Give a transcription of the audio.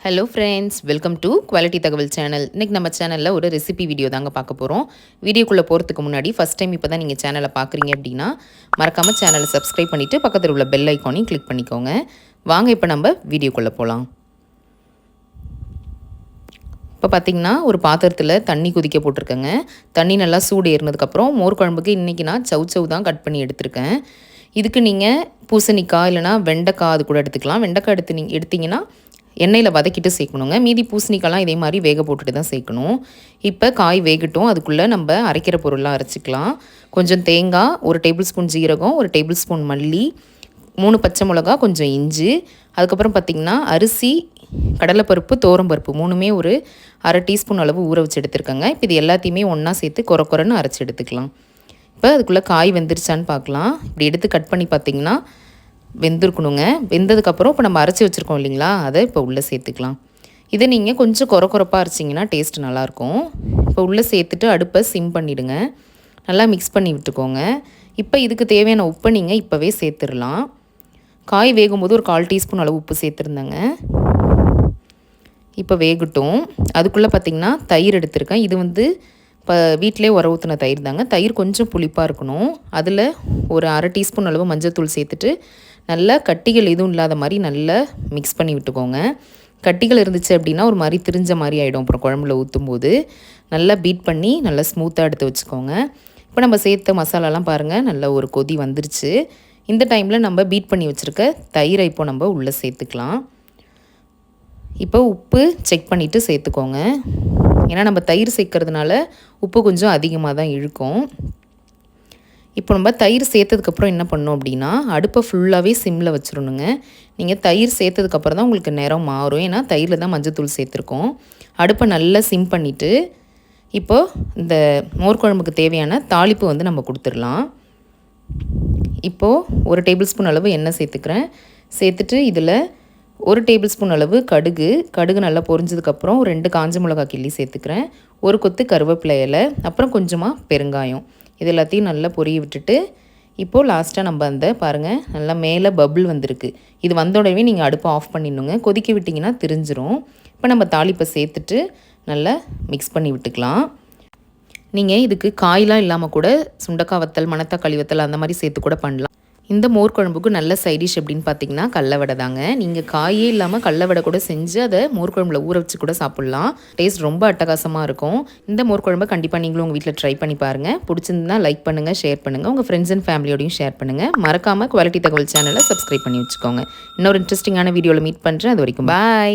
Hello friends, welcome to quality தகவல் channel. இன்றைக்கி நம்ம சேனலில் ஒரு ரெசிபி வீடியோ தாங்க பார்க்க போகிறோம். வீடியோக்குள்ளே போகிறதுக்கு முன்னாடி ஃபஸ்ட் டைம் இப்போ தான் நீங்கள் சேனலை பார்க்குறீங்க அப்படின்னா மறக்காமல் சேனலை சப்ஸ்கிரைப் பண்ணிவிட்டு பக்கத்தில் உள்ள பெல் ஐக்கானையும் கிளிக் பண்ணிக்கோங்க. வாங்க இப்போ நம்ம வீடியோக்குள்ளே போகலாம். இப்போ பார்த்திங்கன்னா ஒரு பாத்திரத்தில் தண்ணி கொதிக்க போட்டிருக்கேங்க. தண்ணி நல்லா சூடு ஏறினதுக்கப்புறம் மோர் குழம்புக்கு இன்றைக்கி நான் சவு தான் கட் பண்ணி எடுத்திருக்கேன். இதுக்கு நீங்கள் பூசணிக்காய் இல்லைனா வெண்டைக்காய் அது கூட எடுத்துக்கலாம். வெண்டைக்காய் எடுத்திங்கன்னா எண்ணெயில் வதக்கிட்டு சேர்க்கணுங்க. மீதி பூசணிக்காய்லாம் இதே மாதிரி வேக போட்டுட்டு தான் சேர்க்கணும். இப்போ காய் வேகட்டும், அதுக்குள்ளே நம்ம அரைக்கிற பொருளாக அரைச்சிக்கலாம். கொஞ்சம் தேங்காய், 1 டேபிள் ஸ்பூன் ஜீரகம், 1 டேபிள் ஸ்பூன் மல்லி, 3 பச்சை மிளகா, கொஞ்சம் இஞ்சி, அதுக்கப்புறம் பார்த்திங்கன்னா அரிசி, கடலைப்பருப்பு, தோரம்பருப்பு 3மே ஒரு 1/2 டீஸ்பூன் அளவு ஊற வச்சு எடுத்துருக்கேங்க. இப்போ இது எல்லாத்தையுமே ஒன்றா சேர்த்து கொரன்னு அரைச்சி எடுத்துக்கலாம். இப்போ அதுக்குள்ளே காய் வெந்துருச்சான்னு பார்க்கலாம். இப்படி எடுத்து கட் பண்ணி பார்த்திங்கன்னா வெந்திருக்கணுங்க. வெந்ததுக்கப்புறம் இப்போ நம்ம அரைச்சி வச்சுருக்கோம் இல்லைங்களா, அதை இப்போ உள்ளே சேர்த்துக்கலாம். இதை நீங்கள் கொஞ்சம் கொரப்பாக அரைச்சிங்கன்னா டேஸ்ட் நல்லாயிருக்கும். இப்போ உள்ளே சேர்த்துட்டு அடுப்பை சிம் பண்ணிவிடுங்க. நல்லா மிக்ஸ் பண்ணி விட்டுக்கோங்க. இப்போ இதுக்கு தேவையான உப்பை நீங்கள் இப்போவே சேர்த்துடலாம். காய் வேகும்போது ஒரு 1/4 டீஸ்பூன் அளவு உப்பு சேர்த்துருந்தேங்க. இப்போ வேகட்டும். அதுக்குள்ளே பார்த்திங்கன்னா தயிர் எடுத்திருக்கேன். இது இப்போ வீட்டிலே உர ஊற்றின தயிர் தாங்க. தயிர் கொஞ்சம் புளிப்பாக இருக்கணும். அதில் ஒரு 1/2 டீஸ்பூன் அளவு மஞ்சள் சேர்த்துட்டு நல்லா கட்டிகள் எதுவும் இல்லாத மாதிரி நல்லா மிக்ஸ் பண்ணி விட்டுக்கோங்க. கட்டிகள் இருந்துச்சு அப்படின்னா ஒரு மாதிரி திரிஞ்ச மாதிரி ஆகிடும். அப்புறம் குழம்புல ஊற்றும்போது நல்லா பீட் பண்ணி நல்லா ஸ்மூத்தாக எடுத்து வச்சுக்கோங்க. இப்போ நம்ம சேர்த்த மசாலாலாம் பாருங்கள், நல்லா ஒரு கொதி வந்துருச்சு. இந்த டைமில் நம்ம பீட் பண்ணி வச்சுருக்க தயிரை இப்போ நம்ம உள்ளே சேர்த்துக்கலாம். இப்போ உப்பு செக் பண்ணிவிட்டு சேர்த்துக்கோங்க. ஏன்னா நம்ம தயிர் சேர்க்கறதுனால உப்பு கொஞ்சம் அதிகமாக தான் இழுக்கும். இப்போ நம்ம தயிர் சேர்த்ததுக்கப்புறம் என்ன பண்ணோம் அப்படின்னா அடுப்பை ஃபுல்லாகவே சிம்மில் வச்சிடணுங்க. நீங்கள் தயிர் சேர்த்ததுக்கப்புறம் தான் உங்களுக்கு நிறம் மாறும். ஏன்னா தயிரில் தான் மஞ்சத்தூள் சேர்த்துருக்கோம். அடுப்பை நல்லா சிம் பண்ணிவிட்டு இப்போது இந்த மோர் குழம்புக்கு தேவையான தாளிப்பு நம்ம கொடுத்துடலாம். இப்போது 1 டேபிள் ஸ்பூன் அளவு எண்ணெய் சேர்த்துக்கிறேன். சேர்த்துட்டு இதில் 1 டேபிள் ஸ்பூன் அளவு கடுகு நல்லா பொரிஞ்சதுக்கப்புறம் 2 காஞ்ச மிளகாய் கிள்ளி சேர்த்துக்கிறேன். 1 கொத்து கருவேப்பிலை இலை, அப்புறம் கொஞ்சமாக பெருங்காயம். இது எல்லாத்தையும் நல்லா பொரிய விட்டுட்டு இப்போது லாஸ்ட்டாக நம்ம அந்த பாருங்கள் நல்லா மேலே பபுள் வந்திருக்கு. இது வந்த உடனே நீங்கள் அடுப்பை ஆஃப் பண்ணிடணுங்க. கொதிக்க விட்டிங்கன்னா திரிஞ்சிரும். இப்போ நம்ம தாளிப்பை சேர்த்துட்டு நல்லா மிக்ஸ் பண்ணி விட்டுக்கலாம். நீங்கள் இதுக்கு காயெலாம் இல்லாமல் கூட சுண்டக்காய் வத்தல், மணத்தக்காளி வத்தல் அந்த மாதிரி சேர்த்து கூட பண்ணலாம். இந்த மோர் குழம்புக்கு நல்ல சைடிஷ் அப்படின்னு பார்த்தீங்கன்னா கடல வடை தாங்க. நீங்கள் காயே இல்லாமல் கடல வடை கூட செஞ்சு அதை மோர் குழம்புல ஊற வச்சு கூட சாப்பிட்லாம். டேஸ்ட் ரொம்ப அட்டகாசமாக இருக்கும். இந்த மோர் குழம்பை கண்டிப்பாக நீங்களும் உங்கள் வீட்டில் ட்ரை பண்ணி பாருங்கள். பிடிச்சிருந்தா லைக் பண்ணுங்கள், ஷேர் பண்ணுங்கள், உங்கள் ஃப்ரெண்ட்ஸ் அண்ட் ஃபேமிலியோடையும் ஷேர் பண்ணுங்கள். மறக்காமல் குவாலிட்டி தகவல் சேனலை சப்ஸ்கிரைப் பண்ணி வச்சுக்கோங்க. இன்னொரு இன்ட்ரெஸ்டிங்கான வீடியோவில் மீட் பண்ணுறேன். அது வரைக்கும் பாய்.